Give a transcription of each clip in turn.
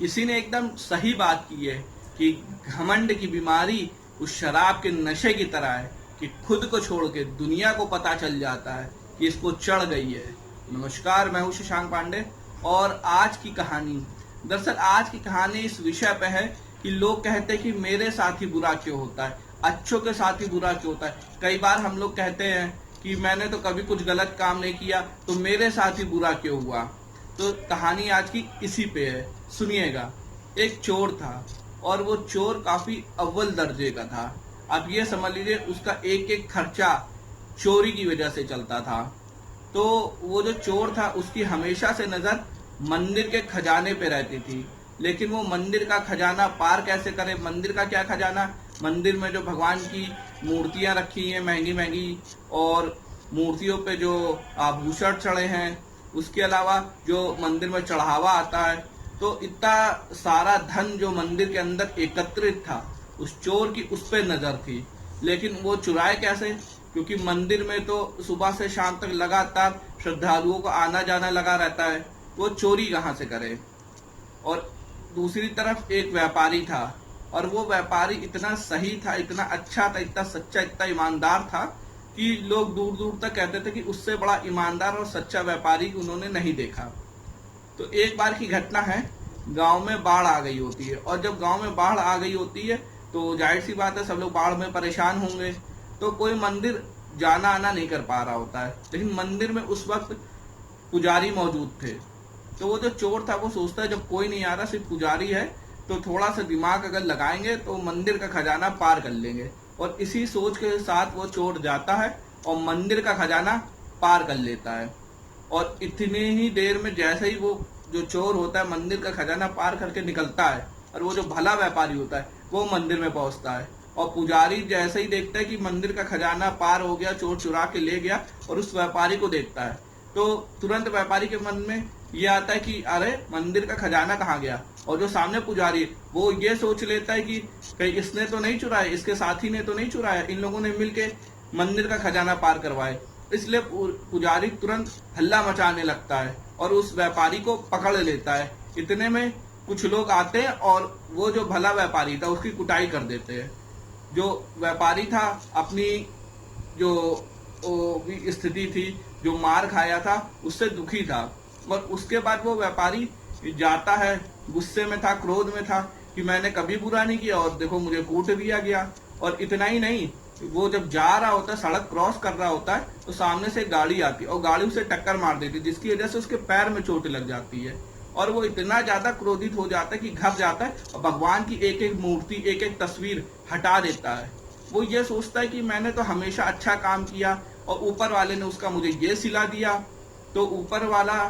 किसी ने एकदम सही बात की है कि घमंड की बीमारी उस शराब के नशे की तरह है कि खुद को छोड़ के दुनिया को पता चल जाता है कि इसको चढ़ गई है। नमस्कार, मैं हूं शशांक पांडे और आज की कहानी, दरअसल आज की कहानी इस विषय पे है कि लोग कहते हैं कि मेरे साथ ही बुरा क्यों होता है, अच्छों के साथ ही बुरा क्यों होता है। कई बार हम लोग कहते हैं कि मैंने तो कभी कुछ गलत काम नहीं किया तो मेरे साथ ही बुरा क्यों हुआ। तो कहानी आज की इसी पे है, सुनिएगा। एक चोर था और वो चोर काफी अव्वल दर्जे का था। आप ये समझ लीजिए उसका एक एक खर्चा चोरी की वजह से चलता था। तो वो जो चोर था उसकी हमेशा से नजर मंदिर के खजाने पे रहती थी, लेकिन वो मंदिर का खजाना पार कैसे करे। मंदिर का क्या खजाना, मंदिर में जो भगवान की मूर्तियां रखी हैं महंगी महंगी, और मूर्तियों पे जो आभूषण चढ़े हैं, उसके अलावा जो मंदिर में चढ़ावा आता है, तो इतना सारा धन जो मंदिर के अंदर एकत्रित था उस चोर की उस पर नजर थी। लेकिन वो चुराए कैसे, क्योंकि मंदिर में तो सुबह से शाम तक लगातार श्रद्धालुओं का आना जाना लगा रहता है, वो चोरी कहाँ से करे। और दूसरी तरफ एक व्यापारी था और वो व्यापारी इतना सही था, इतना अच्छा था, इतना सच्चा, इतना ईमानदार था कि लोग दूर दूर तक कहते थे कि उससे बड़ा ईमानदार और सच्चा व्यापारी उन्होंने नहीं देखा। तो एक बार की घटना है, गांव में बाढ़ आ गई होती है, और जब गांव में बाढ़ आ गई होती है तो जाहिर सी बात है सब लोग बाढ़ में परेशान होंगे। तो कोई मंदिर जाना आना नहीं कर पा रहा होता है, लेकिन मंदिर में उस वक्त पुजारी मौजूद थे। तो वो जो चोर था वो सोचता है जब कोई नहीं आ रहा, सिर्फ पुजारी है, तो थोड़ा सा दिमाग अगर लगाएंगे तो मंदिर का खजाना पार कर लेंगे। और इसी सोच के साथ वो चोर जाता है और मंदिर का खजाना पार कर लेता है। और इतनी ही देर में जैसे ही वो जो चोर होता है मंदिर का खजाना पार करके निकलता है, और वो जो भला व्यापारी होता है वो मंदिर में पहुंचता है, और पुजारी जैसे ही देखता है कि मंदिर का खजाना पार हो गया, चोर चुरा के ले गया, और उस व्यापारी को देखता है, तो तुरंत व्यापारी के मन में ये आता है कि अरे मंदिर का खजाना कहाँ गया। और जो सामने पुजारी वो ये सोच लेता है कि कहीं इसने तो नहीं चुराया, इसके साथी ने तो नहीं चुराया, इन लोगों ने मिलके मंदिर का खजाना पार करवाए। इसलिए पुजारी तुरंत हल्ला मचाने लगता है और उस व्यापारी को पकड़ लेता है। इतने में कुछ लोग आते हैं और वो जो भला व्यापारी था उसकी कुटाई कर देते हैं। जो व्यापारी था अपनी जो स्थिति थी, जो मार खाया था, उससे दुखी था। और उसके बाद वो व्यापारी जाता है, गुस्से में था, क्रोध में था कि मैंने कभी बुरा नहीं किया और देखो मुझे कूट दिया गया। और इतना ही नहीं, वो जब जा रहा होता है, सड़क क्रॉस कर रहा होता है, तो सामने से गाड़ी आती है और गाड़ी उसे टक्कर मार देती है, जिसकी वजह से उसके पैर में चोट लग जाती है। और वो इतना ज्यादा क्रोधित हो जाता है कि घर जाता है और भगवान की एक एक मूर्ति, एक एक तस्वीर हटा देता है। वो ये सोचता है कि मैंने तो हमेशा अच्छा काम किया और ऊपर वाले ने उसका मुझे ये सिला दिया, तो ऊपर वाला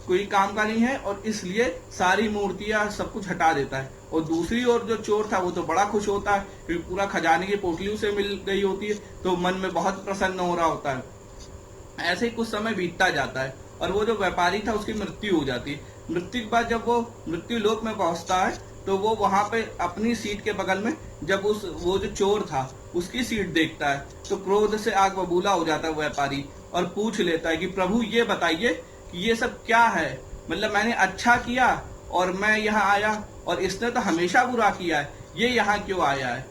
कोई काम का नहीं है, और इसलिए सारी मूर्तियां सब कुछ हटा देता है। और दूसरी ओर जो चोर था वो तो बड़ा खुश होता है क्योंकि पूरा खजाने की पोटली उसे मिल गई होती है, तो मन में बहुत प्रसन्न हो रहा होता है। ऐसे ही कुछ समय बीतता जाता है और वो जो व्यापारी था उसकी मृत्यु हो जाती है। मृत्यु के बाद जब वो मृत्यु लोक में पहुंचता है तो वो वहां पे अपनी सीट के बगल में जब वो जो चोर था उसकी सीट देखता है तो क्रोध से आग बबूला हो जाता है व्यापारी, और पूछ लेता है कि प्रभु ये बताइए कि ये सब क्या है, मतलब मैंने अच्छा किया और मैं यहाँ आया, और इसने तो हमेशा बुरा किया है, ये यहाँ क्यों आया है।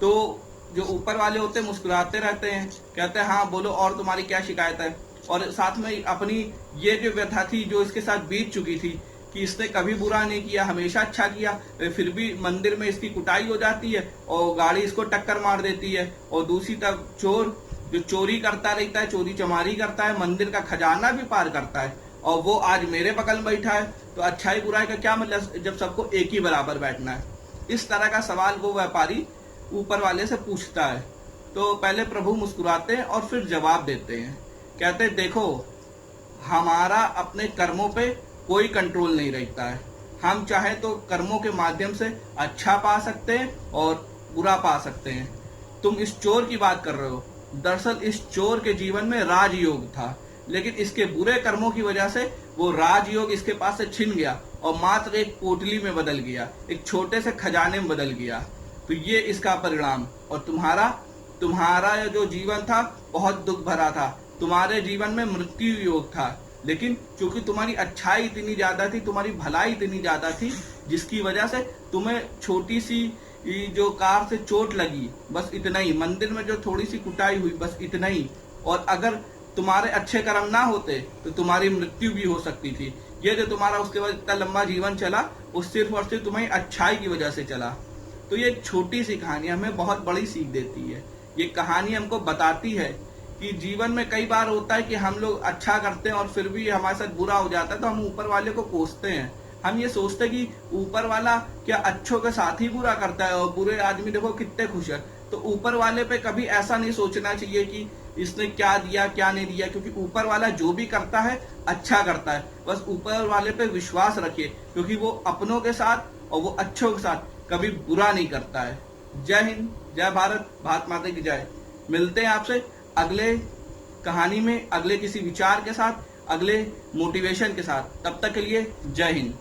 तो जो ऊपर वाले होते हैं मुस्कुराते रहते हैं, कहते हैं हाँ बोलो और तुम्हारी क्या शिकायत है। और साथ में अपनी ये जो व्यथा थी जो इसके साथ बीत चुकी थी कि इसने कभी बुरा नहीं किया, हमेशा अच्छा किया, फिर भी मंदिर में इसकी कुटाई हो जाती है और गाड़ी इसको टक्कर मार देती है। और दूसरी तरफ चोर जो चोरी करता रहता है, चोरी चमारी करता है, मंदिर का खजाना भी पार करता है, और वो आज मेरे बगल में बैठा है, तो अच्छाई बुराई का क्या मतलब जब सबको एक ही बराबर बैठना है। इस तरह का सवाल वो व्यापारी ऊपर वाले से पूछता है। तो पहले प्रभु मुस्कुराते हैं और फिर जवाब देते हैं, कहते हैं देखो हमारा अपने कर्मों पे कोई कंट्रोल नहीं रहता है, हम चाहे तो कर्मों के माध्यम से अच्छा पा सकते हैं और बुरा पा सकते हैं। तुम इस चोर की बात कर रहे हो, दरअसल इस चोर के जीवन में राजयोग था, लेकिन इसके बुरे कर्मों की वजह से वो राजयोग इसके पास से छिन गया और मात्र एक पोटली में बदल गया, एक छोटे से खजाने में बदल गया। तो ये इसका परिणाम। और तुम्हारा जो जीवन था बहुत दुख भरा था, तुम्हारे जीवन में मृत्यु योग था, लेकिन क्योंकि तुम्हारी अच्छाई इतनी ज्यादा थी, तुम्हारी भलाई इतनी ज्यादा थी, जिसकी वजह से तुम्हें छोटी सी जो कार से चोट लगी, बस इतना ही, मंदिर में जो थोड़ी सी कुटाई हुई, बस इतना ही, और अगर तुम्हारे अच्छे कर्म ना होते तो तुम्हारी मृत्यु भी हो सकती थी। ये जो तुम्हारा उसके बाद इतना लंबा जीवन चला, वो सिर्फ और सिर्फ तुम्हारी अच्छाई की वजह से चला। तो ये एक छोटी सी कहानी हमें बहुत बड़ी सीख देती है। ये कहानी हमको बताती है कि जीवन में कई बार होता है कि हम लोग अच्छा करते हैं और फिर भी हमारे साथ बुरा हो जाता है, तो हम ऊपर वाले को कोसते हैं। हम ये सोचते हैं कि ऊपर वाला क्या अच्छों के साथ ही बुरा करता है, और बुरे आदमी देखो कितने खुश है। तो ऊपर वाले पे कभी ऐसा नहीं सोचना चाहिए कि इसने क्या दिया क्या नहीं दिया, क्योंकि ऊपर वाला जो भी करता है अच्छा करता है। बस ऊपर वाले पे विश्वास रखिए, क्योंकि वो अपनों के साथ और वो अच्छों के साथ कभी बुरा नहीं करता है। जय हिंद, जय भारत, भारत माता की जय। मिलते हैं आपसे अगले कहानी में, अगले किसी विचार के साथ, अगले मोटिवेशन के साथ। तब तक के लिए जय हिंद।